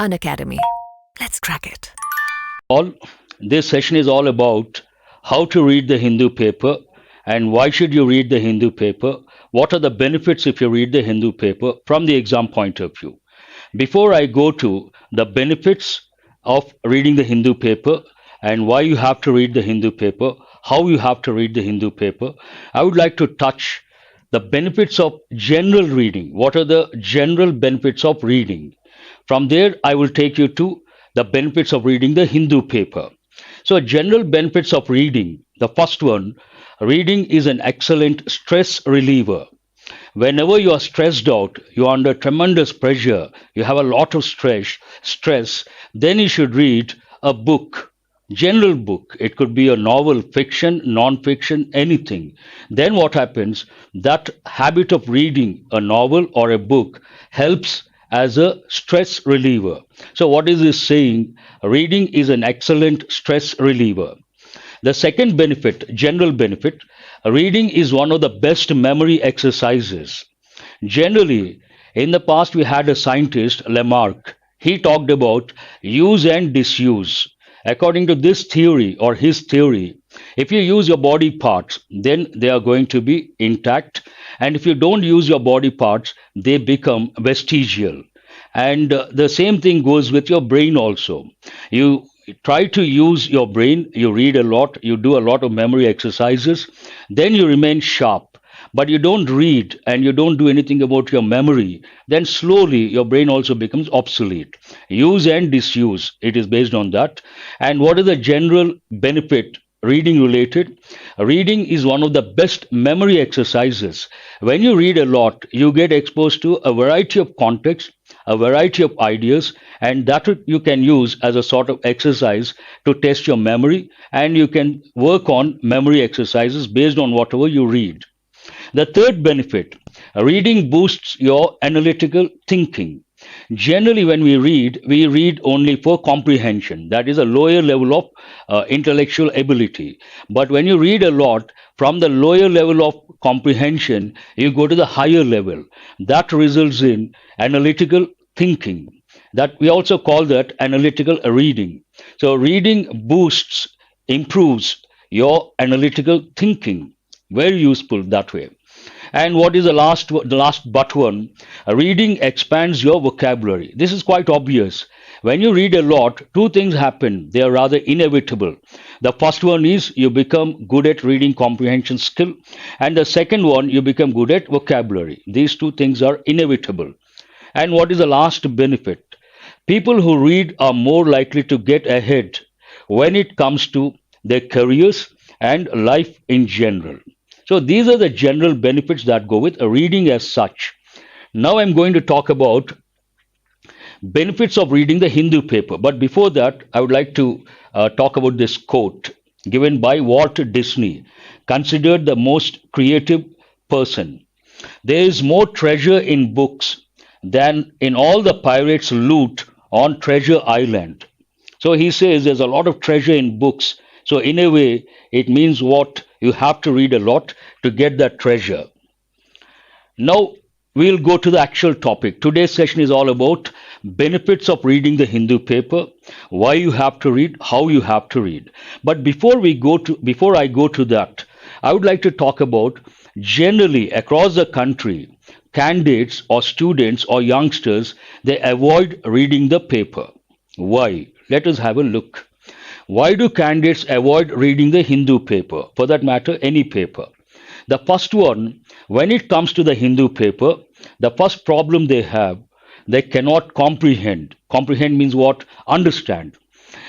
Unacademy. Let's crack it. All this session is all about how to read the Hindu paper and why should you read the Hindu paper? What are the benefits if you read the Hindu paper from the exam point of view? Before I go to the benefits of reading the Hindu paper and why you have to read the Hindu paper, how you have to read the Hindu paper, I would like to touch the benefits of general reading. What are the general benefits of reading? From there, I will take you to the benefits of reading the Hindu paper. So, general benefits of reading. The first one, reading is an excellent stress reliever. Whenever you are stressed out, you are under tremendous pressure, you have a lot of stress, then you should read a book, general book. It could be a novel, fiction, non-fiction, anything. Then what happens? That habit of reading a novel or a book helps as a stress reliever. So what is this saying? Reading is an excellent stress reliever. The second benefit, general benefit, reading is one of the best memory exercises. Generally, in the past, we had a scientist, Lamarck. He talked about use and disuse. According to this theory or his theory, if you use your body parts, then they are going to be intact. And if you don't use your body parts, they become vestigial. And the same thing goes with your brain also. You try to use your brain, you read a lot, you do a lot of memory exercises, then you remain sharp. But you don't read and you don't do anything about your memory, then slowly your brain also becomes obsolete. Use and disuse, it is based on that. And what is the general benefit reading related? Reading is one of the best memory exercises. When you read a lot, you get exposed to a variety of contexts, a variety of ideas, and that you can use as a sort of exercise to test your memory, and you can work on memory exercises based on whatever you read. The third benefit, reading boosts your analytical thinking. Generally, when we read only for comprehension. That is a lower level of intellectual ability. But when you read a lot, from the lower level of comprehension, you go to the higher level. That results in analytical thinking. That we also call that analytical reading. So, reading boosts, improves your analytical thinking. Very useful that way. And what is the last but one? Reading expands your vocabulary. This is quite obvious. When you read a lot, two things happen. They are rather inevitable. The first one is you become good at reading comprehension skill, and the second one you become good at vocabulary. These two things are inevitable. And what is the last benefit? People who read are more likely to get ahead when it comes to their careers and life in general. So these are the general benefits that go with reading as such. Now I'm going to talk about benefits of reading the Hindu paper. But before that, I would like to talk about this quote given by Walt Disney, considered the most creative person. There is more treasure in books than in all the pirates' loot on Treasure Island. So he says there's a lot of treasure in books. So, in a way, it means what? You have to read a lot to get that treasure. Now, we'll go to the actual topic. Today's session is all about benefits of reading the Hindu paper, why you have to read, how you have to read. But before I go to that, I would like to talk about generally across the country, candidates or students or youngsters, they avoid reading the paper. Why? Let us have a look. Why do candidates avoid reading the Hindu paper? For that matter, any paper. The first one, when it comes to the Hindu paper, the first problem they have, they cannot comprehend. Comprehend means what? Understand.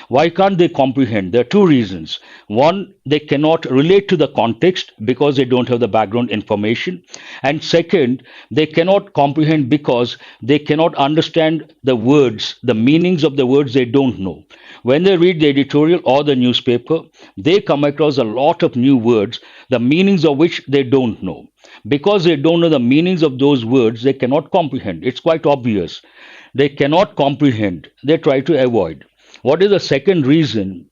Why can't they comprehend? There are two reasons. One, they cannot relate to the context because they don't have the background information. And second, they cannot comprehend because they cannot understand the words, the meanings of the words they don't know. When they read the editorial or the newspaper, they come across a lot of new words, the meanings of which they don't know. Because they don't know the meanings of those words, they cannot comprehend. It's quite obvious. They cannot comprehend. They try to avoid. What is the second reason?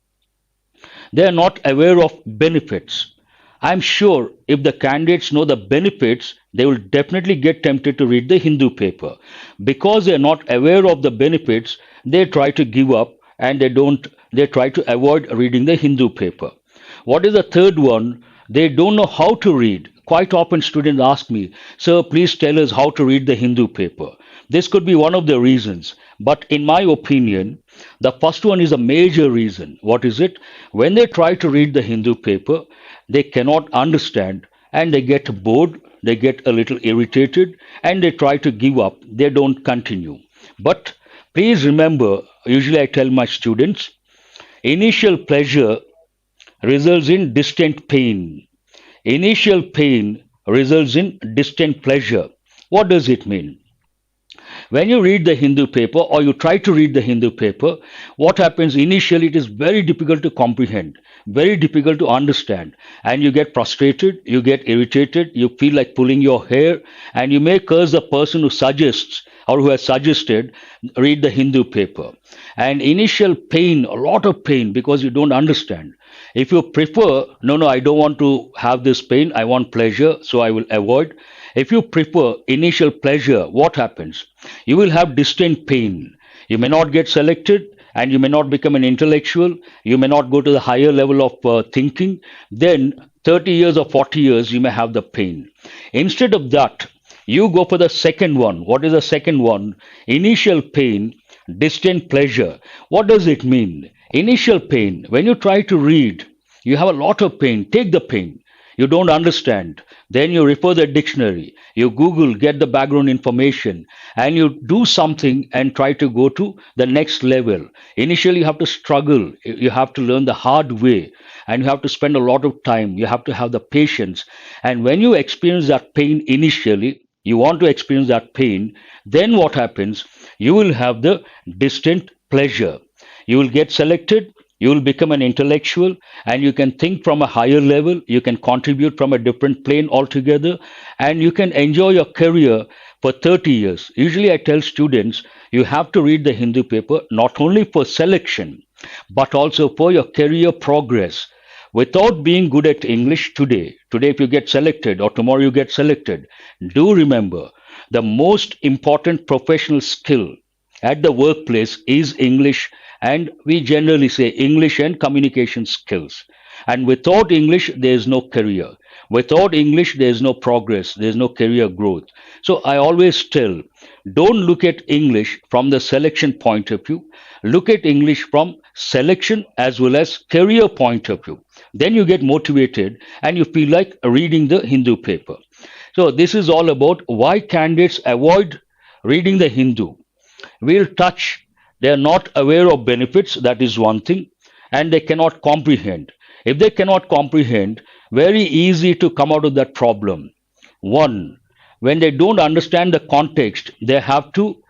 They are not aware of benefits. I'm sure if the candidates know the benefits, they will definitely get tempted to read the Hindu paper. Because they're not aware of the benefits, they try to give up and they try to avoid reading the Hindu paper. What is the third one? They don't know how to read. Quite often students ask me, "Sir, please tell us how to read the Hindu paper." This could be one of the reasons. But in my opinion, the first one is a major reason. What is it? When they try to read the Hindu paper, they cannot understand and they get bored, they get a little irritated, and they try to give up. They don't continue. But please remember, usually I tell my students, initial pleasure results in distant pain. Initial pain results in distant pleasure. What does it mean? When you read the Hindu paper or you try to read the Hindu paper, what happens initially? It is very difficult to comprehend, very difficult to understand, and you get frustrated, you get irritated, you feel like pulling your hair, and you may curse the person who suggests or who has suggested read the Hindu paper. And initial pain, a lot of pain because you don't understand. If you prefer, no, no, I don't want to have this pain, I want pleasure, so I will avoid. If you prefer initial pleasure, what happens? You will have distant pain. You may not get selected and you may not become an intellectual. You may not go to the higher level of thinking. Then, 30 years or 40 years, you may have the pain. Instead of that, you go for the second one. What is the second one? Initial pain, distant pleasure. What does it mean? Initial pain. When you try to read, you have a lot of pain. Take the pain. You don't understand. Then you refer the dictionary, you Google, get the background information, and you do something and try to go to the next level. Initially, you have to struggle, you have to learn the hard way, and you have to spend a lot of time. You have to have the patience. And when you experience that pain initially, you want to experience that pain, then what happens? You will have the distant pleasure. You will get selected, you will become an intellectual, and you can think from a higher level, you can contribute from a different plane altogether, and you can enjoy your career for 30 years. Usually I tell students, you have to read the Hindu paper not only for selection, but also for your career progress. Without being good at English today if you get selected or tomorrow you get selected, do remember the most important professional skill at the workplace is English, and we generally say English and communication skills. And without English, there is no career. Without English, there is no progress, there is no career growth. So I always tell, don't look at English from the selection point of view, look at English from selection as well as career point of view. Then you get motivated and you feel like reading the Hindu paper. So this is all about why candidates avoid reading the Hindu. We'll touch, they are not aware of benefits, that is one thing, and they cannot comprehend. If they cannot comprehend, very easy to come out of that problem. One, when they don't understand the context, they have to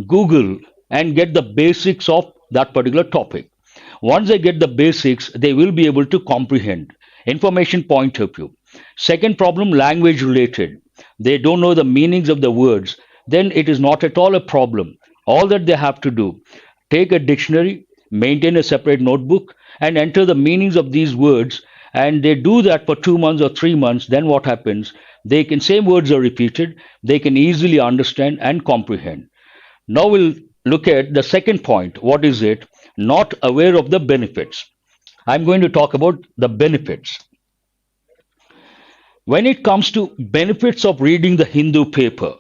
Google and get the basics of that particular topic. Once they get the basics, they will be able to comprehend. Information point of view. Second problem, language related. They don't know the meanings of the words, then it is not at all a problem. All that they have to do, take a dictionary, maintain a separate notebook, and enter the meanings of these words. And they do that for 2 months or 3 months. Then what happens? They can, same words are repeated, they can easily understand and comprehend. Now we'll look at the second point. What is it? Not aware of the benefits. I'm going to talk about the benefits. When it comes to benefits of reading the Hindu paper,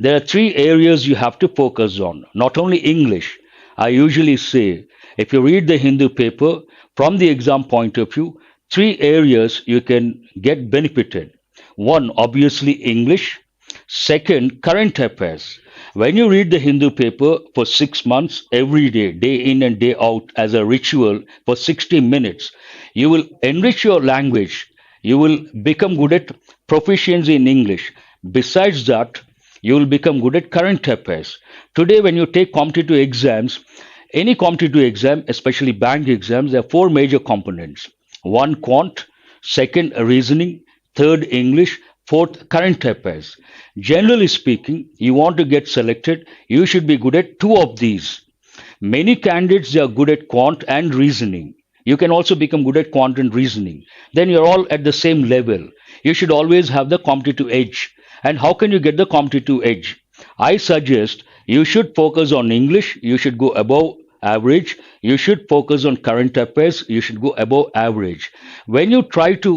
there are three areas you have to focus on. Not only English. I usually say, if you read the Hindu paper from the exam point of view, three areas you can get benefited. One, obviously English. Second, current affairs. When you read the Hindu paper for 6 months, every day, day in and day out, as a ritual for 60 minutes, you will enrich your language. You will become good at proficiency in English. Besides that, you will become good at current affairs. Today, when you take competitive exams, any competitive exam, especially bank exams, there are four major components. One, quant. Second, reasoning. Third, English. Fourth, current affairs. Generally speaking, you want to get selected, you should be good at two of these. Many candidates, they are good at quant and reasoning. You can also become good at quant and reasoning. Then you're all at the same level. You should always have the competitive edge. And how can you get the competitive edge? I suggest you should focus on English. You should go above average. You should focus on current affairs. You should go above average. When you try to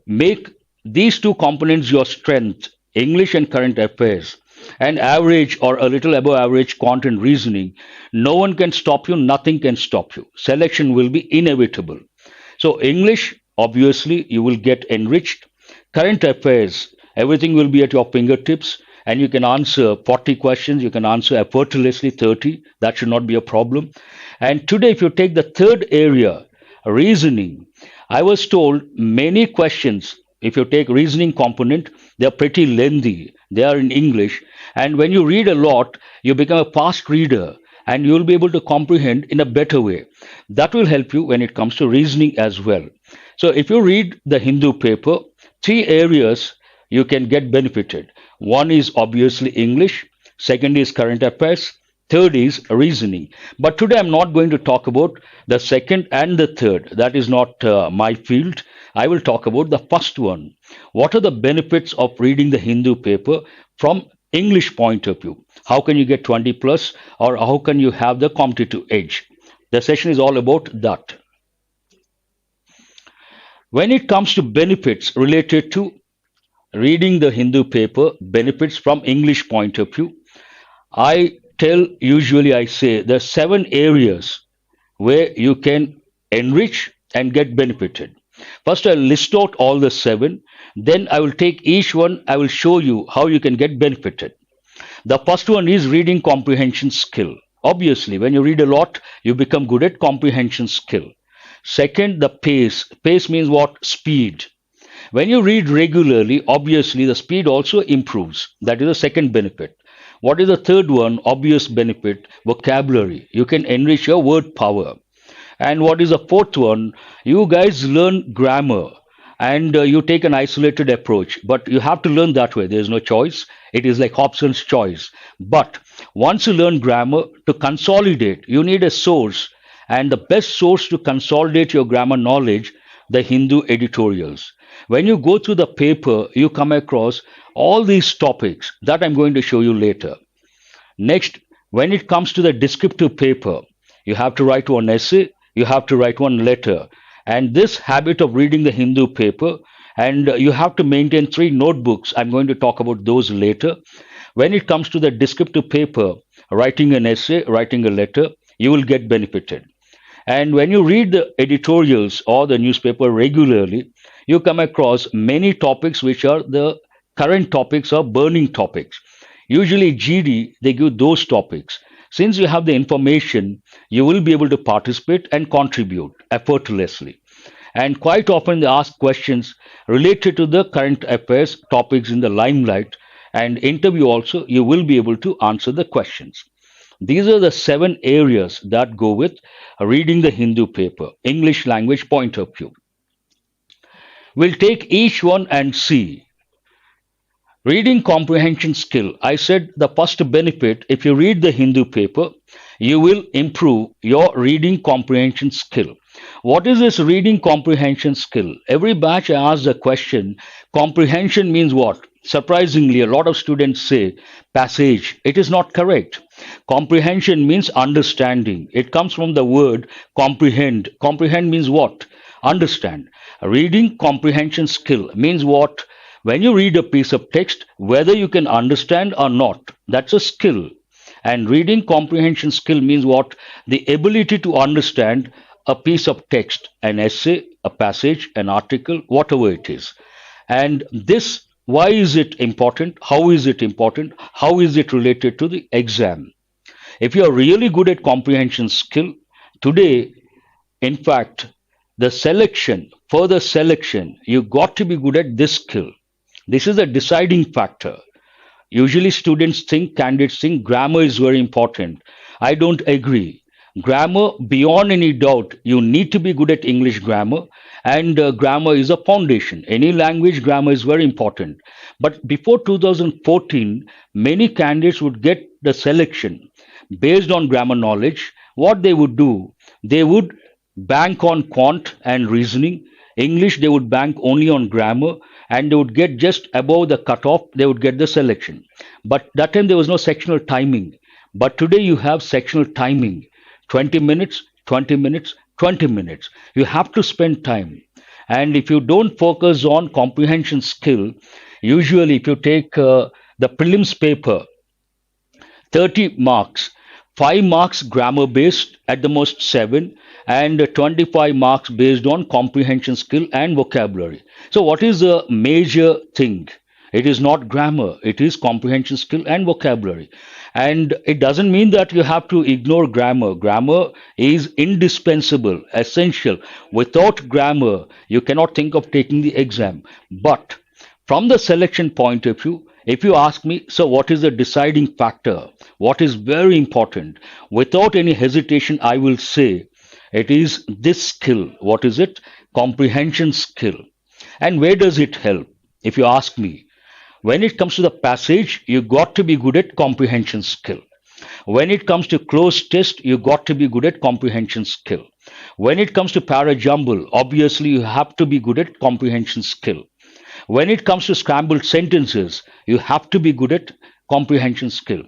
make these two components your strength, English and current affairs, and average or a little above average quant and reasoning, no one can stop you, nothing can stop you. Selection will be inevitable. So, English, obviously, you will get enriched. Current affairs, everything will be at your fingertips, and you can answer 40 questions, you can answer effortlessly 30. That should not be a problem. And today, if you take the third area, reasoning, I was told many questions, if you take reasoning component, they're pretty lengthy. They are in English. And when you read a lot, you become a fast reader and you'll be able to comprehend in a better way. That will help you when it comes to reasoning as well. So if you read the Hindu paper, three areas you can get benefited. One is obviously English, second is current affairs, third is reasoning. But today I'm not going to talk about the second and the third. That is not my field. I will talk about the first one. What are the benefits of reading the Hindu paper from English point of view? How can you get 20 plus, or how can you have the competitive edge? The session is all about that. When it comes to benefits related to reading the Hindu paper, benefits from English point of view, usually I say there are 7 areas where you can enrich and get benefited. First, I'll list out all the 7. Then I will take each one. I will show you how you can get benefited. The first one is reading comprehension skill. Obviously, when you read a lot, you become good at comprehension skill. Second, the pace. Pace means what? Speed. When you read regularly, obviously the speed also improves. That is the second benefit. What is the third one? Obvious benefit, vocabulary. You can enrich your word power. And what is the fourth one? You guys learn grammar and you take an isolated approach, but you have to learn that way. There's no choice. It is like Hobson's choice. But once you learn grammar, to consolidate, you need a source. And the best source to consolidate your grammar knowledge, the Hindu editorials. When you go through the paper, you come across all these topics that I'm going to show you later. Next, when it comes to the descriptive paper, you have to write one essay, you have to write one letter. And this habit of reading the Hindu paper, and you have to maintain 3 notebooks. I'm going to talk about those later. When it comes to the descriptive paper, writing an essay, writing a letter, you will get benefited. And when you read the editorials or the newspaper regularly, you come across many topics which are the current topics or burning topics. Usually GD, they give those topics. Since you have the information, you will be able to participate and contribute effortlessly. And quite often they ask questions related to the current affairs topics in the limelight, and interview also, you will be able to answer the questions. These are the 7 areas that go with reading the Hindu paper, English language point of view. We'll take each one and see. Reading comprehension skill. I said the first benefit, if you read the Hindu paper, you will improve your reading comprehension skill. What is this reading comprehension skill? Every batch I ask the question, comprehension means what? Surprisingly, a lot of students say passage. It is not correct. Comprehension means understanding. It comes from the word comprehend. Comprehend means what? Understand. Reading comprehension skill means what? When you read a piece of text, whether you can understand or not, that's a skill. And reading comprehension skill means what? The ability to understand a piece of text, an essay, a passage, an article, whatever it is. And this, why is it important? How is it important? How is it related to the exam? If you are really good at comprehension skill, today, in fact, the selection, further selection, you got to be good at this skill. This is a deciding factor. Usually students think, candidates think grammar is very important. I don't agree. Grammar, beyond any doubt, you need to be good at English grammar, and grammar is a foundation. Any language, grammar is very important. But before 2014, many candidates would get the selection based on grammar knowledge. What they would do, they would bank on quant and reasoning. English, they would bank only on grammar, and they would get just above the cutoff, they would get the selection. But that time there was no sectional timing. But today you have sectional timing, 20 minutes, 20 minutes, 20 minutes. You have to spend time. And if you don't focus on comprehension skill, usually if you take the prelims paper, 30 marks, 5 marks grammar based, at the most 7, and 25 marks based on comprehension skill and vocabulary. So, what is the major thing? It is not grammar, it is comprehension skill and vocabulary. And it doesn't mean that you have to ignore grammar. Grammar is indispensable, essential. Without grammar, you cannot think of taking the exam. But from the selection point of view, if you ask me, so what is the deciding factor? What is very important? Without any hesitation, I will say it is this skill. What is it? Comprehension skill. And where does it help? If you ask me, when it comes to the passage, you got to be good at comprehension skill. When it comes to closed test, you got to be good at comprehension skill. When it comes to parajumble, obviously you have to be good at comprehension skill. When it comes to scrambled sentences, you have to be good at comprehension skill.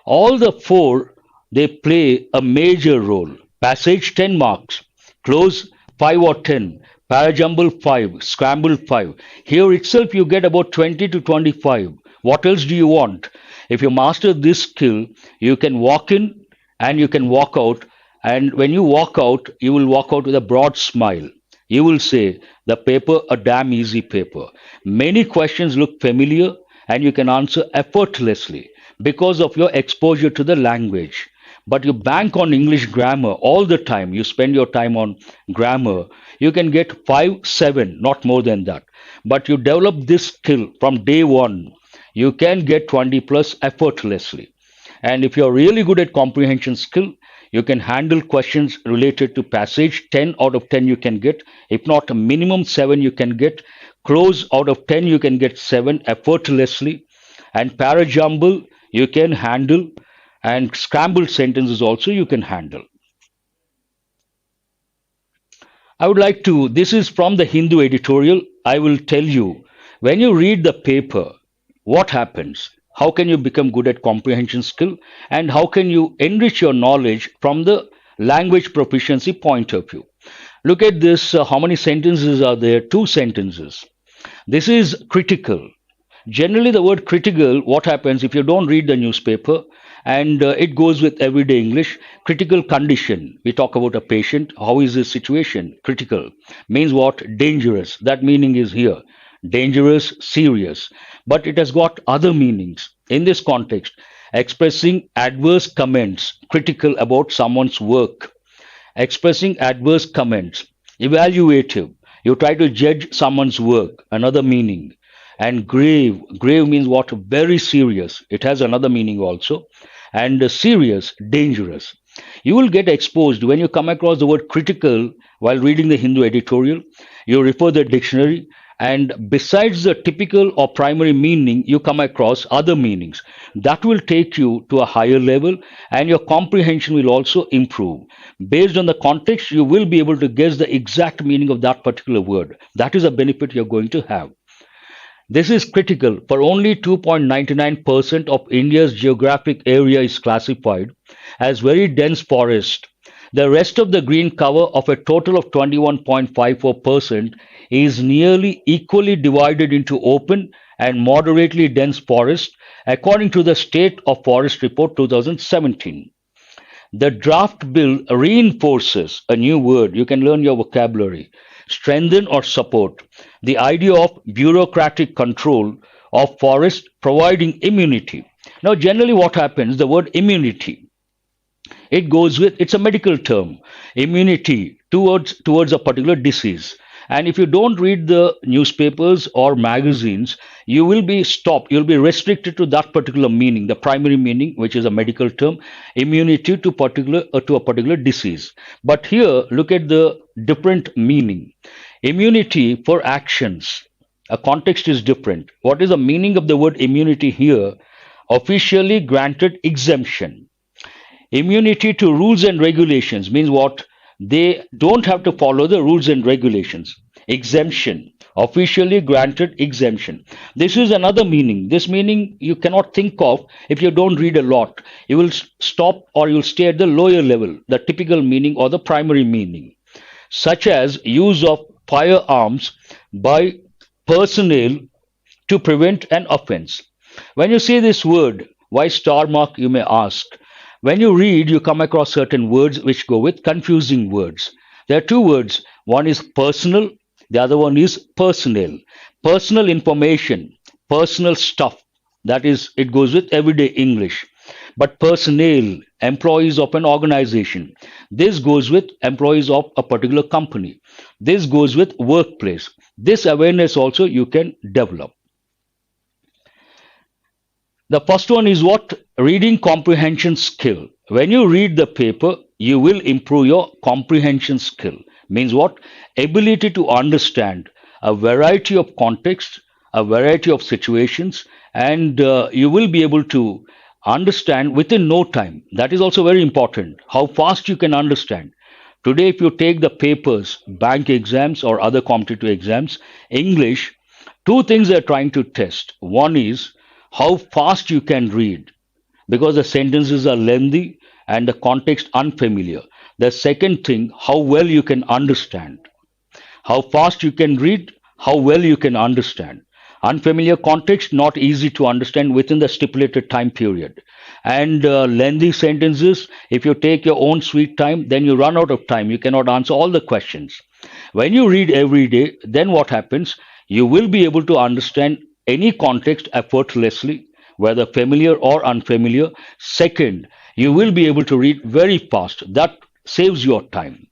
All the four, they play a major role. Passage 10 marks, close 5 or 10, parajumble 5, scramble 5. Here itself you get about 20 to 25. What else do you want? If you master this skill, you can walk in and you can walk out. And when you walk out, you will walk out with a broad smile. You will say, the paper, a damn easy paper. Many questions look familiar and you can answer effortlessly because of your exposure to the language. But you bank on English grammar all the time. You spend your time on grammar. You can get 5, 7, not more than that. But you develop this skill from day one. You can get 20 plus effortlessly. And if you're really good at comprehension skill, you can handle questions related to passage. 10 out of 10 you can get. If not, a minimum 7 you can get. Close out of 10 you can get 7 effortlessly. And parajumble you can handle. And scrambled sentences also you can handle. I would like to, this is from the Hindu editorial. I will tell you, when you read the paper, what happens? How can you become good at comprehension skill? And how can you enrich your knowledge from the language proficiency point of view? Look at this. How many sentences are there? 2 sentences. This is critical. Generally, the word critical, what happens if you don't read the newspaper? And it goes with everyday English. Critical condition. We talk about a patient. How is his situation? Critical. Means what? Dangerous. That meaning is here. Dangerous, serious. But it has got other meanings. In this context, expressing adverse comments, critical about someone's work. Expressing adverse comments, evaluative. You try to judge someone's work, another meaning. And grave, grave means what? Very serious. It has another meaning also. And serious, dangerous. You will get exposed when you come across the word critical while reading the Hindu editorial. You refer the dictionary, and besides the typical or primary meaning, you come across other meanings. That will take you to a higher level, and your comprehension will also improve. Based on the context, you will be able to guess the exact meaning of that particular word. That is a benefit you're going to have. This is critical for only 2.99% of India's geographic area is classified as very dense forest. The rest of the green cover of a total of 21.54% is nearly equally divided into open and moderately dense forest, according to the State of Forest Report 2017. The draft bill reinforces a new word. You can learn your vocabulary. Strengthen or support the idea of bureaucratic control of forest providing immunity. Now, generally, what happens? The word immunity, it goes with, it's a medical term, immunity towards a particular disease. And if you don't read the newspapers or magazines, you will be stopped. You'll be restricted to that particular meaning, the primary meaning, which is a medical term, immunity to a particular disease. But here, look at the different meaning. Immunity for actions. A context is different. What is the meaning of the word immunity here? Officially granted exemption. Immunity to rules and regulations means what? They don't have to follow the rules and regulations. Exemption, officially granted exemption. This is another meaning. This meaning you cannot think of if you don't read a lot. You will stop or you'll stay at the lower level, the typical meaning or the primary meaning, such as use of firearms by personnel to prevent an offense. When you see this word, why star mark, you may ask. When you read, you come across certain words which go with confusing words. There are two words. One is personal, the other one is personnel. Personal information, personal stuff. That is, it goes with everyday English. But personnel, employees of an organization. This goes with employees of a particular company. This goes with workplace. This awareness also you can develop. The first one is what? Reading comprehension skill. When you read the paper, you will improve your comprehension skill. Means what? Ability to understand a variety of contexts, a variety of situations, and you will be able to understand within no time. That is also very important. How fast you can understand. Today, if you take the papers, bank exams or other competitive exams, English, two things they are trying to test. One is how fast you can read because the sentences are lengthy and the context unfamiliar. The second thing, how well you can understand. How fast you can read, how well you can understand. Unfamiliar context, not easy to understand within the stipulated time period. And lengthy sentences, if you take your own sweet time, then you run out of time. You cannot answer all the questions. When you read every day, then what happens? You will be able to understand any context effortlessly, whether familiar or unfamiliar. Second, you will be able to read very fast. That saves your time.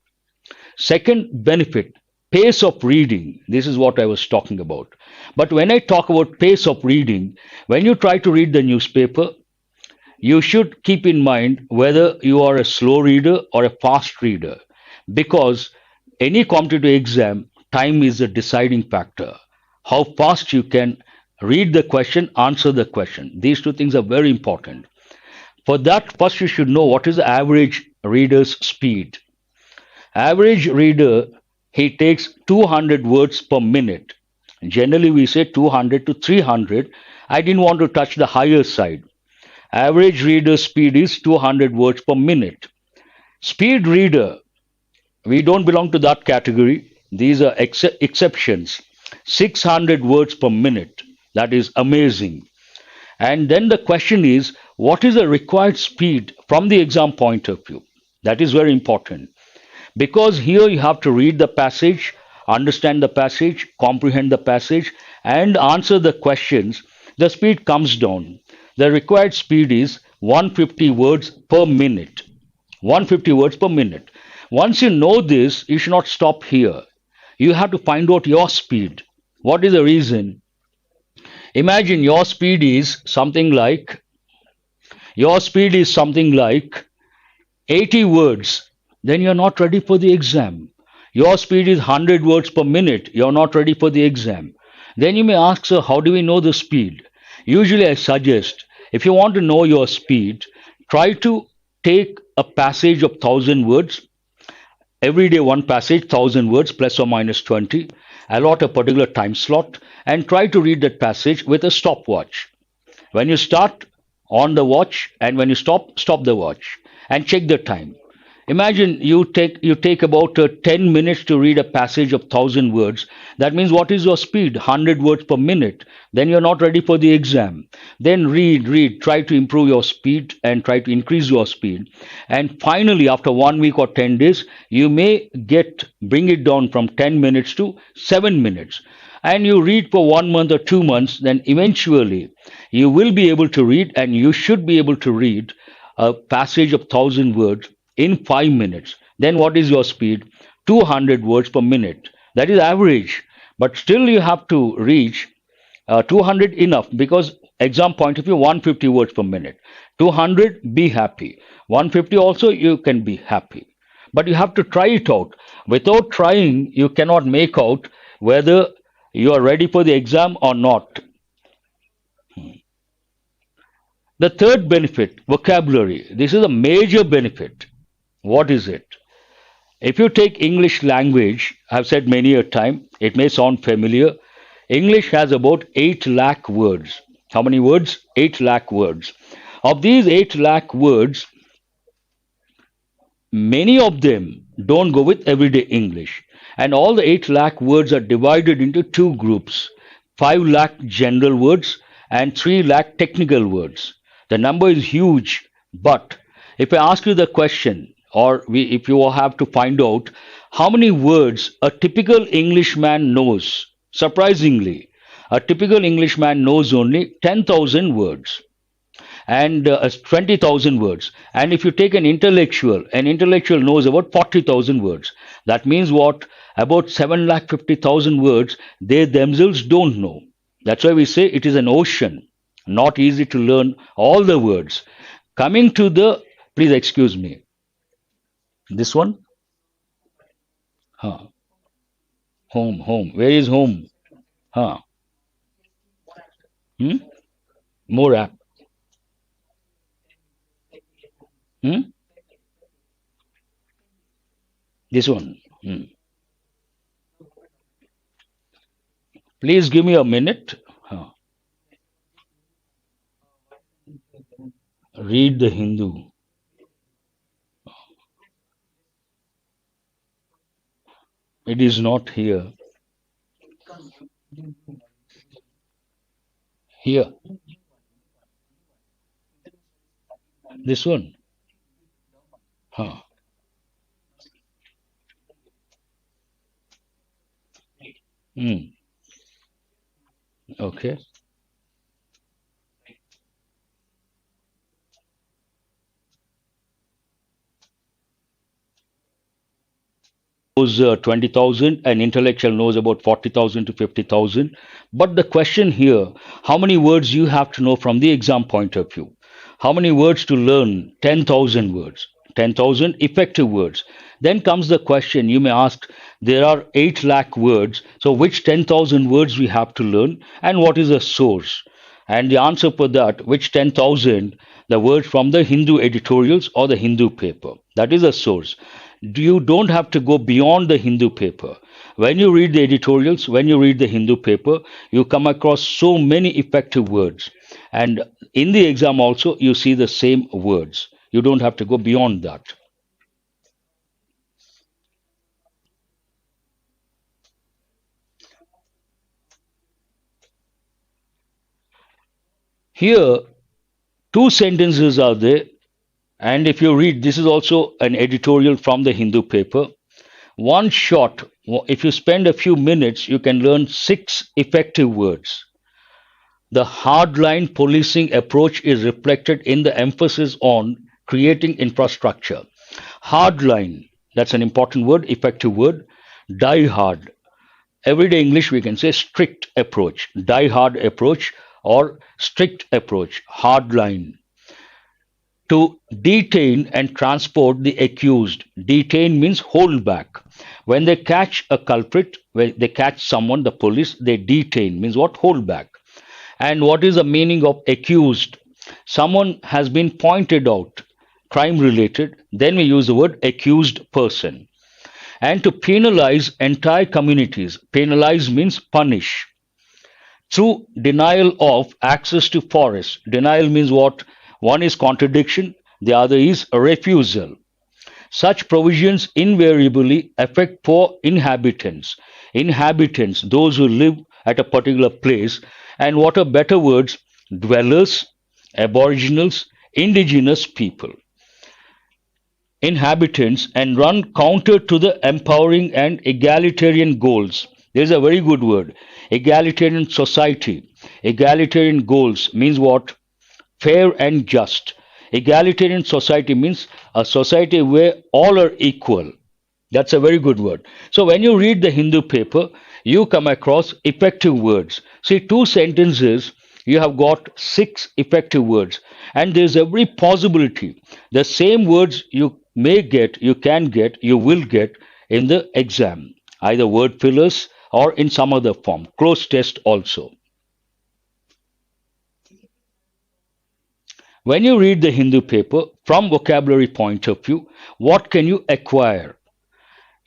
Second benefit, pace of reading. This is what I was talking about. But when I talk about pace of reading, when you try to read the newspaper, you should keep in mind whether you are a slow reader or a fast reader, because any competitive exam, time is a deciding factor. How fast you can read the question, answer the question. These two things are very important. For that, first you should know what is the average reader's speed. Average reader, he takes 200 words per minute. Generally, we say 200 to 300. I didn't want to touch the higher side. Average reader speed is 200 words per minute. Speed reader, we don't belong to that category. These are exceptions. 600 words per minute. That is amazing. And then the question is, what is the required speed from the exam point of view? That is very important. Because here you have to read the passage, understand the passage, comprehend the passage, and answer the questions. The speed comes down. The required speed is 150 words per minute. 150 words per minute. Once you know this, you should not stop here. You have to find out your speed. What is the reason? Imagine your speed is something like 80 words. Then you're not ready for the exam. Your speed is 100 words per minute. You're not ready for the exam. Then you may ask, sir, how do we know the speed? Usually I suggest, if you want to know your speed, try to take a passage of 1,000 words. Every day one passage, 1,000 words, plus or minus 20. Allot a particular time slot and try to read that passage with a stopwatch. When you start, on the watch, and when you stop, stop the watch and check the time. Imagine you take about 10 minutes to read a passage of 1,000 words. That means what is your speed? 100 words per minute. Then you're not ready for the exam. Then read, try to improve your speed and try to increase your speed. And finally, after 1 week or 10 days, you may bring it down from 10 minutes to 7 minutes. And you read for 1 month or 2 months, then eventually you will be able to read, and you should be able to read a passage of 1,000 words in 5 minutes. Then what is your speed? 200 words per minute. That is average. But still you have to reach 200 enough, because exam point of view 150 words per minute. 200, be happy. 150 also you can be happy. But you have to try it out. Without trying, you cannot make out whether you are ready for the exam or not. The third benefit, vocabulary. This is a major benefit. What is it? If you take English language, I've said many a time, it may sound familiar. English has about 8 lakh words. How many words? 8 lakh words. Of these 8 lakh words, many of them don't go with everyday English. And all the 8 lakh words are divided into two groups: 5 lakh general words and 3 lakh technical words. The number is huge, but if I ask you the question, or if you have to find out how many words a typical Englishman knows, surprisingly, a typical Englishman knows only 10,000 words and 20,000 words. And if you take an intellectual knows about 40,000 words. That means what? About 7,50,000 words they themselves don't know. That's why we say it is an ocean, not easy to learn all the words. Coming to the, please excuse me, this one? Huh. Home, home. Where is home? Huh. Hmm? More app. Hmm? This one. Hmm. Please give me a minute. Huh. Read the Hindu. It is not here. Here. This one. Huh. Hmm. Okay. Knows 20,000, an intellectual knows about 40,000 to 50,000. But the question here, how many words you have to know from the exam point of view? How many words to learn? 10,000 words. 10,000 effective words. Then comes the question you may ask, there are 8 lakh words. So which 10,000 words we have to learn and what is the source? And the answer for that, which 10,000, the words from the Hindu editorials or the Hindu paper. That is a source. You don't have to go beyond the Hindu paper. When you read the editorials, when you read the Hindu paper, you come across so many effective words. And in the exam also, you see the same words. You don't have to go beyond that. Here, two sentences are there. And if you read, this is also an editorial from the Hindu paper. One shot, if you spend a few minutes, you can learn 6 effective words. The hardline policing approach is reflected in the emphasis on creating infrastructure. Hardline, that's an important word, effective word. Die hard. Everyday English, we can say strict approach, die hard approach, or strict approach, hardline. To detain and transport the accused. Detain means hold back. When they catch a culprit, when they catch someone, the police, they detain, means what? Hold back. And what is the meaning of accused? Someone has been pointed out, crime related, then we use the word accused person. And to penalize entire communities, penalize means punish. Through denial of access to forest. Denial means what? One is contradiction, the other is a refusal. Such provisions invariably affect poor inhabitants. Inhabitants, those who live at a particular place, and what are better words? Dwellers, aboriginals, indigenous people. Inhabitants and run counter to the empowering and egalitarian goals. There's a very good word. Egalitarian society. Egalitarian goals means what? Fair and just. Egalitarian society means a society where all are equal. That's a very good word. So when you read the Hindu paper, you come across effective words. See, two sentences, you have got 6 effective words. And there's every possibility the same words you may get, you can get, you will get in the exam, either word fillers or in some other form. Close test also. When you read the Hindu paper, from vocabulary point of view, what can you acquire?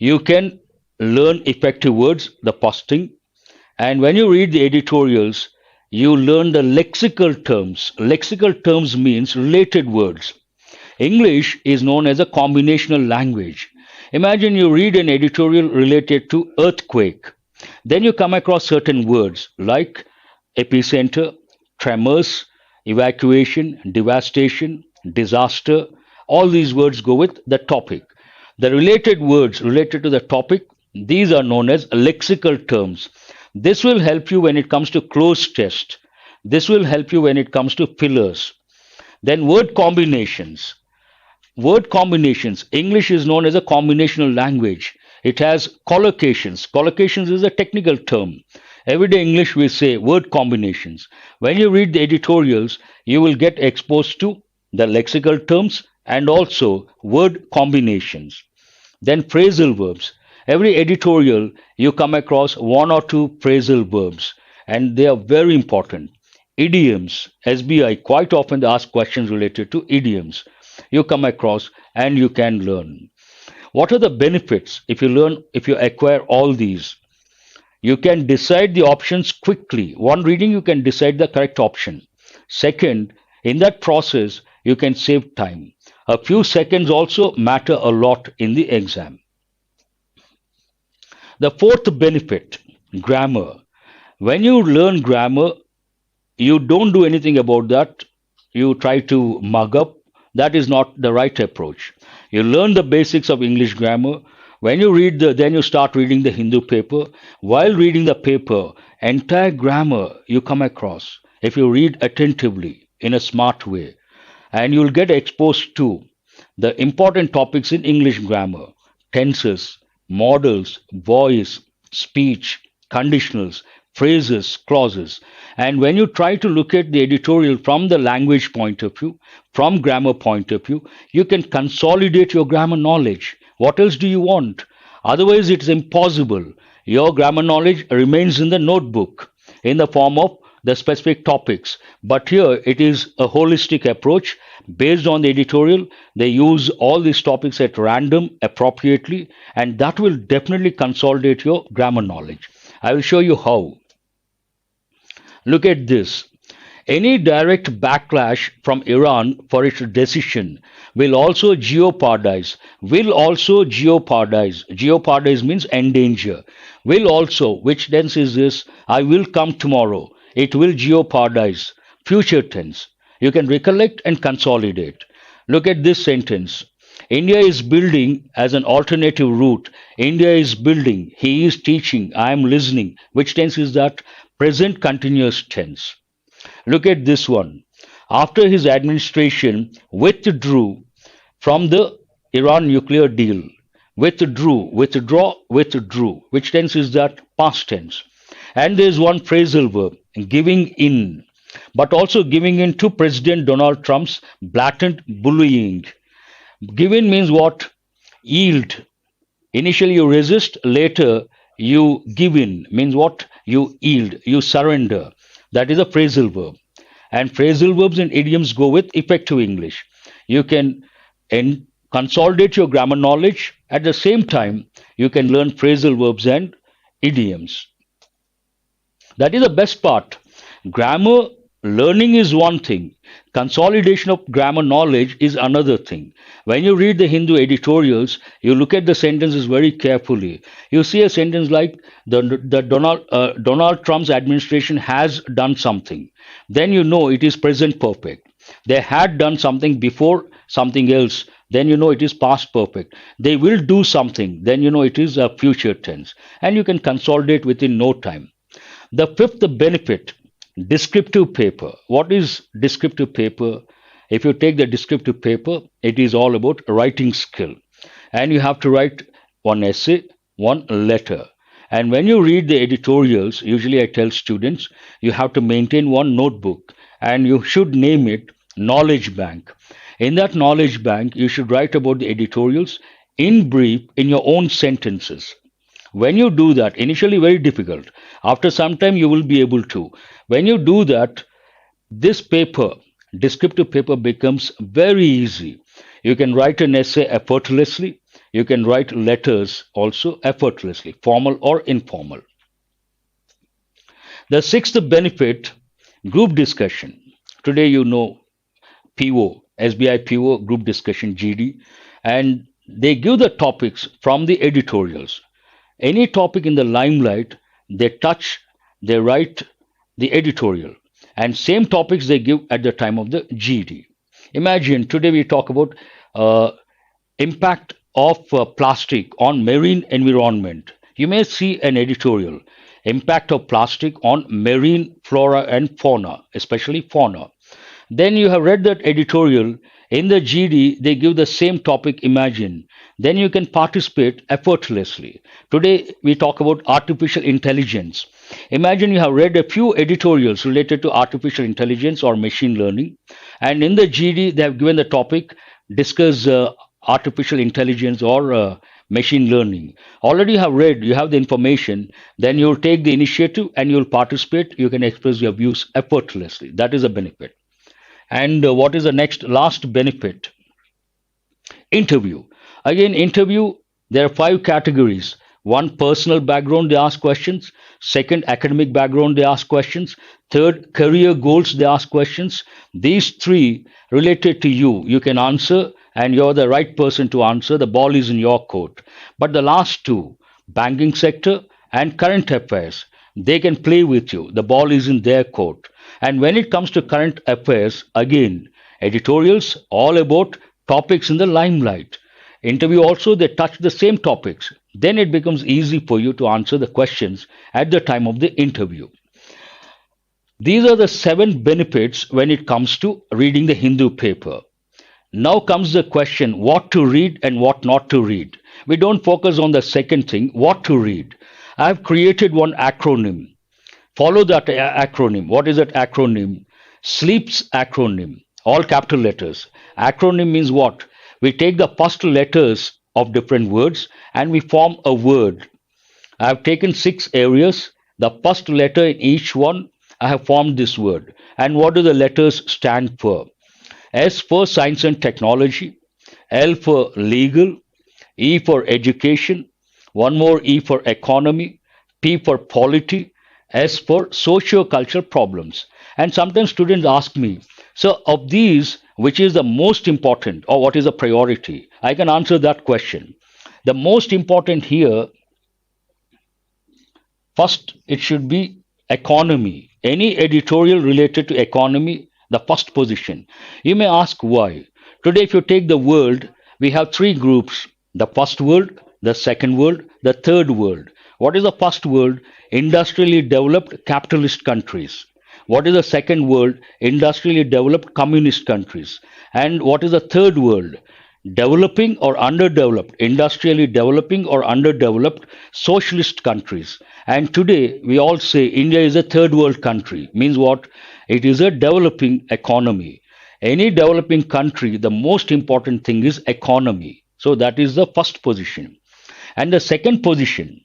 You can learn effective words, the posting, and when you read the editorials, you learn the lexical terms. Lexical terms means related words. English is known as a combinational language. Imagine you read an editorial related to earthquake. Then you come across certain words like epicenter, tremors, evacuation, devastation, disaster. All these words go with the topic. The related words related to the topic, these are known as lexical terms. This will help you when it comes to close test. This will help you when it comes to fillers. Then word combinations. Word combinations. English is known as a combinational language. It has collocations. Collocations is a technical term. Everyday English we say word combinations. When you read the editorials, you will get exposed to the lexical terms and also word combinations. Then phrasal verbs. Every editorial you come across one or two phrasal verbs and they are very important. Idioms. SBI quite often ask questions related to idioms. You come across and you can learn. What are the benefits if you acquire all these? You can decide the options quickly. One reading, you can decide the correct option. Second, in that process, you can save time. A few seconds also matter a lot in the exam. The fourth benefit, grammar. When you learn grammar, you don't do anything about that. You try to mug up. That is not the right approach. You learn the basics of English grammar. When you then you start reading the Hindu paper. While reading the paper, entire grammar you come across. If you read attentively in a smart way, and you'll get exposed to the important topics in English grammar, tenses, modals, voice, speech, conditionals, phrases, clauses. And when you try to look at the editorial from the language point of view, from grammar point of view, you can consolidate your grammar knowledge. What else do you want? Otherwise, it is impossible. Your grammar knowledge remains in the notebook in the form of the specific topics. But here it is a holistic approach based on the editorial. They use all these topics at random appropriately, and that will definitely consolidate your grammar knowledge. I will show you how. Look at this. Any direct backlash from Iran for its decision will also jeopardize. Jeopardize means endanger. Will also, which tense is this? I will come tomorrow. It will jeopardize. Future tense. You can recollect and consolidate. Look at this sentence. India is building as an alternative route. India is building. He is teaching. I am listening. Which tense is that? Present continuous tense. Look at this one. After his administration withdrew from the Iran nuclear deal. Withdrew. Which tense is that? Past tense. And there is one phrasal verb, giving in. But also giving in to President Donald Trump's blatant bullying. Give in means what? Yield. Initially you resist, later you give in. Means what? You yield, you surrender. That is a phrasal verb. And phrasal verbs and idioms go with effective English. You can consolidate your grammar knowledge. At the same time, you can learn phrasal verbs and idioms. That is the best part. Grammar learning is one thing. Consolidation of grammar knowledge is another thing. When you read the Hindu editorials, you look at the sentences very carefully. You see a sentence like Donald Trump's administration has done something. Then you know it is present perfect. They had done something before something else. Then you know it is past perfect. They will do something. Then you know it is a future tense. And you can consolidate within no time. The fifth benefit, descriptive paper. What is descriptive paper? If you take the descriptive paper, it is all about writing skill. And you have to write one essay, one letter. And when you read the editorials, usually I tell students, you have to maintain one notebook and you should name it Knowledge Bank. In that knowledge bank, you should write about the editorials in brief in your own sentences. When you do that, initially very difficult. After some time, you will be able to. When you do that, this paper, descriptive paper, becomes very easy. You can write an essay effortlessly. You can write letters also effortlessly, formal or informal. The sixth benefit, group discussion. Today, you know PO, SBI PO, group discussion GD, and they give the topics from the editorials. Any topic in the limelight, they touch, they write the editorial, and same topics they give at the time of the GD. Imagine today we talk about uh, impact of plastic on marine environment. You may see an editorial, impact of plastic on marine flora and fauna, especially fauna. Then you have read that editorial. In the GD, they give the same topic, imagine. Then you can participate effortlessly. Today, we talk about artificial intelligence. Imagine you have read a few editorials related to artificial intelligence or machine learning. And in the GD, they have given the topic, discuss artificial intelligence or machine learning. Already you have read, you have the information, then you'll take the initiative and you'll participate. You can express your views effortlessly. That is a benefit. And what is the next last benefit? Interview. Again, interview, there are five categories. One, personal background, they ask questions. Second, academic background, they ask questions. Third, career goals, they ask questions. These three related to you, you can answer, and you're the right person to answer. The ball is in your court. But the last two, banking sector and current affairs, they can play with you. The ball is in their court. And when it comes to current affairs, again, editorials all about topics in the limelight. Interview also, they touch the same topics. Then it becomes easy for you to answer the questions at the time of the interview. These are the seven benefits when it comes to reading the Hindu paper. Now comes the question what to read and what not to read. We don't focus on the second thing, what to read. I have created one acronym. Follow that acronym. What is that acronym? SLEEPS acronym, all capital letters. Acronym means what? We take the first letters of different words and we form a word. I have taken 6 areas. The first letter in each one, I have formed this word. And what do the letters stand for? S for science and technology, L for legal, E for education, one more E for economy, P for polity, S for socio-cultural problems. And sometimes students ask me, so of these, which is the most important or what is the priority? I can answer that question. The most important here, first, it should be economy. Any editorial related to economy, the first position. You may ask why. Today, if you take the world, we have 3 groups, the first world, the second world, the third world. What is the first world? Industrially developed capitalist countries. What is the second world? Industrially developed communist countries. And what is the third world? Developing or underdeveloped, industrially developing or underdeveloped socialist countries. And today we all say India is a third world country. Means what? It is a developing economy. Any developing country, the most important thing is economy. So that is the first position. And the second position,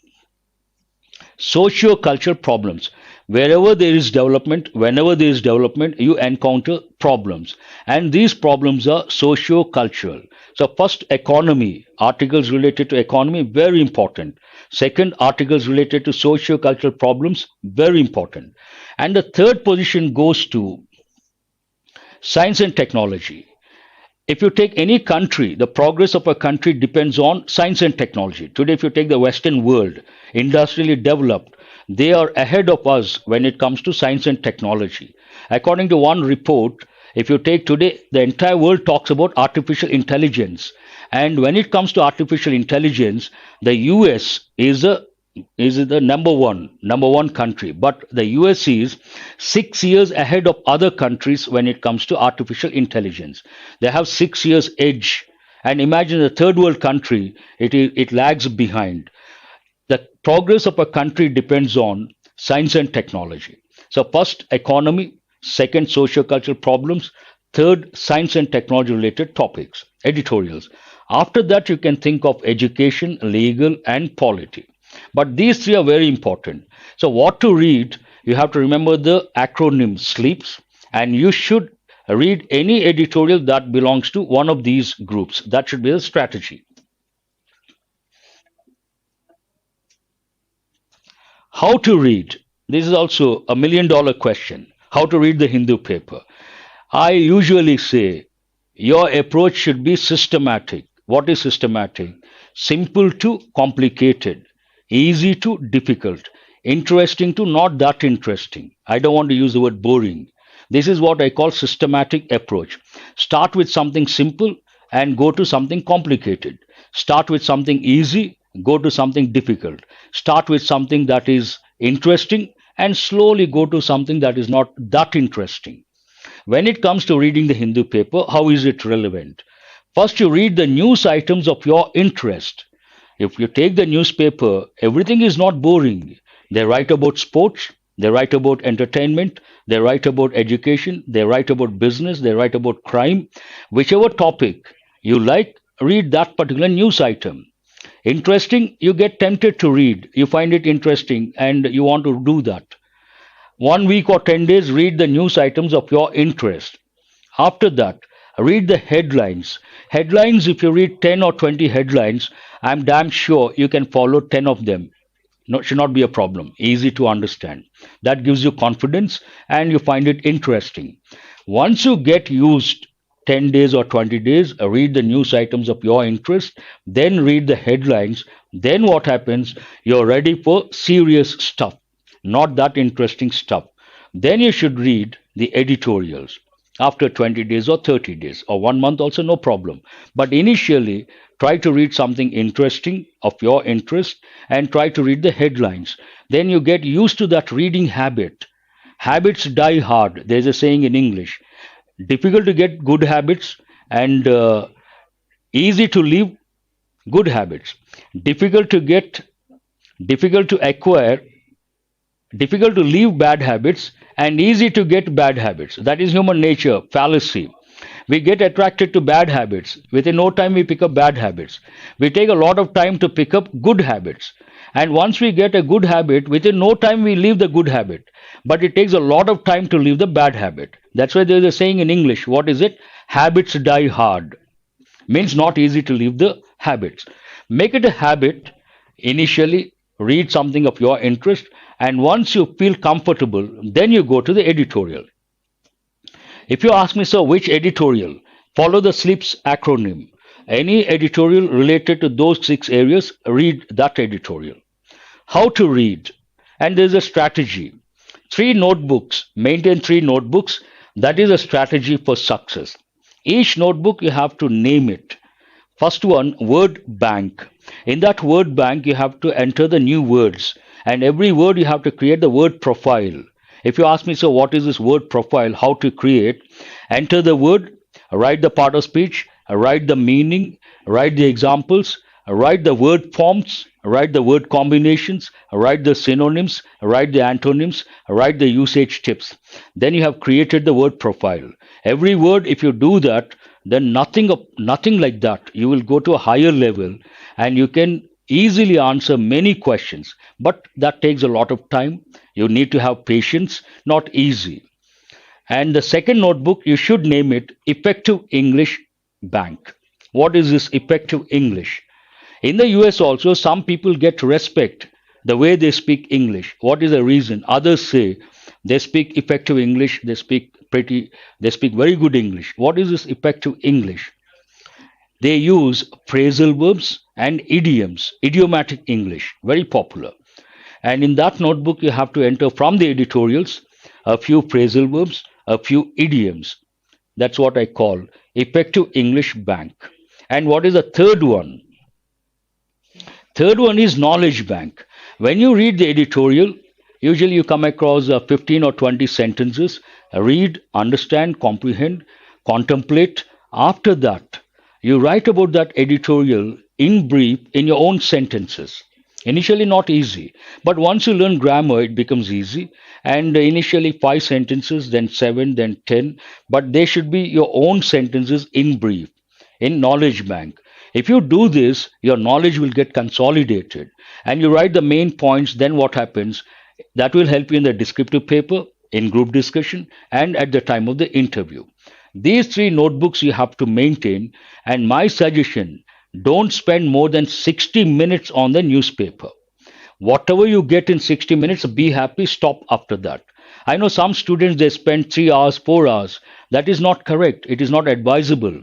socio-cultural problems. Wherever there is development, whenever there is development, you encounter problems. And these problems are socio-cultural. So first, economy, articles related to economy, very important. Second, articles related to socio-cultural problems, very important. And the third position goes to science and technology. If you take any country, the progress of a country depends on science and technology. Today, if you take the Western world, industrially developed, they are ahead of us when it comes to science and technology. According to one report, if you take today, the entire world talks about artificial intelligence. And when it comes to artificial intelligence, the US is the number one country, but the US is 6 years ahead of other countries when it comes to artificial intelligence. They have 6 years edge, and imagine a third world country, it lags behind. The progress of a country depends on science and technology. So first, economy; second, socio-cultural problems; third, science and technology related topics, editorials. After that, you can think of education, legal, and polity. But these 3 are very important. So what to read? You have to remember the acronym SLEEPS, and you should read any editorial that belongs to one of these groups. That should be the strategy. How to read? This is also a $1 million question. How to read the Hindu paper? I usually say your approach should be systematic. What is systematic? Simple to complicated, easy to difficult, interesting to not that interesting. I don't want to use the word boring. This is what I call systematic approach. Start with something simple and go to something complicated. Start with something easy, go to something difficult. Start with something that is interesting and slowly go to something that is not that interesting. When it comes to reading the Hindu paper, how is it relevant? First, you read the news items of your interest. If you take the newspaper, everything is not boring. They write about sports, they write about entertainment, they write about education, they write about business, they write about crime. Whichever topic you like, read that particular news item. Interesting, you get tempted to read. You find it interesting and you want to do that. 1 week or 10 days, read the news items of your interest. After that, read the headlines. Headlines, if you read 10 or 20 headlines, I'm damn sure you can follow 10 of them. No, should not be a problem. Easy to understand. That gives you confidence and you find it interesting. Once you get used 10 days or 20 days, read the news items of your interest, then read the headlines. Then what happens? You're ready for serious stuff, not that interesting stuff. Then you should read the editorials after 20 days or 30 days or 1 month, also no problem. But initially, try to read something interesting of your interest and try to read the headlines. Then you get used to that reading habit. Habits die hard. There's a saying in English, difficult to get good habits and easy to leave good habits. Difficult to get, difficult to acquire, difficult to leave bad habits and easy to get bad habits. That is human nature, fallacy. We get attracted to bad habits. Within no time, we pick up bad habits. We take a lot of time to pick up good habits. And once we get a good habit, within no time, we leave the good habit. But it takes a lot of time to leave the bad habit. That's why there's a saying in English. What is it? Habits die hard. Means not easy to leave the habits. Make it a habit. Initially, read something of your interest. And once you feel comfortable, then you go to the editorial. If you ask me, sir, which editorial? Follow the SLIPS acronym. Any editorial related to those 6 areas, read that editorial. How to read? And there's a strategy. 3 notebooks, maintain 3 notebooks. That is a strategy for success. Each notebook, you have to name it. First one, word bank. In that word bank, you have to enter the new words. And every word, you have to create the word profile. If you ask me, so what is this word profile? How to create? Enter the word, write the part of speech, write the meaning, write the examples, write the word forms, write the word combinations, write the synonyms, write the antonyms, write the usage tips. Then you have created the word profile. Every word, if you do that, then nothing like that. You will go to a higher level and you can easily answer many questions. But that takes a lot of time. You need to have patience, not easy. And the second notebook, you should name it Effective English Bank. What is this effective English? In the US also, some people get respect the way they speak English. What is the reason? Others say they speak effective English, they speak very good English. What is this effective English? They use phrasal verbs and idioms, idiomatic English, very popular. And in that notebook, you have to enter from the editorials a few phrasal verbs, a few idioms. That's what I call effective English bank. And what is the third one? Third one is knowledge bank. When you read the editorial, usually you come across 15 or 20 sentences. Read, understand, comprehend, contemplate. After that, you write about that editorial in brief in your own sentences. Initially, not easy, but once you learn grammar, it becomes easy. And initially, 5 sentences, then 7, then 10, but they should be your own sentences in brief, in knowledge bank. If you do this, your knowledge will get consolidated and you write the main points. Then what happens? That will help you in the descriptive paper, in group discussion, and at the time of the interview. These 3 notebooks you have to maintain. And my suggestion, don't spend more than 60 minutes on the newspaper. Whatever you get in 60 minutes, be happy, stop after that. I know some students, they spend 3 hours, 4 hours. That is not correct. It is not advisable.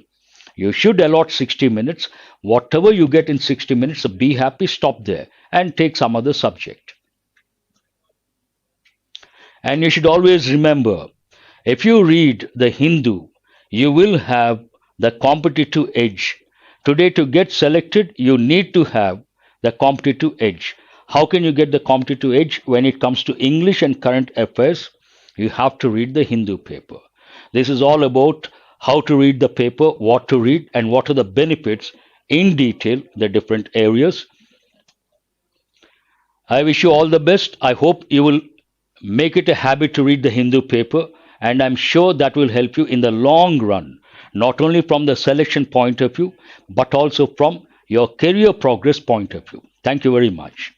You should allot 60 minutes. Whatever you get in 60 minutes, be happy, stop there and take some other subject. And you should always remember, if you read the Hindu, you will have the competitive edge. Today, to get selected, you need to have the competitive edge. How can you get the competitive edge? When it comes to English and current affairs, you have to read the Hindu paper. This is all about how to read the paper, what to read, and what are the benefits in detail, the different areas. I wish you all the best. I hope you will make it a habit to read the Hindu paper, and I'm sure that will help you in the long run, not only from the selection point of view, but also from your career progress point of view. Thank you very much.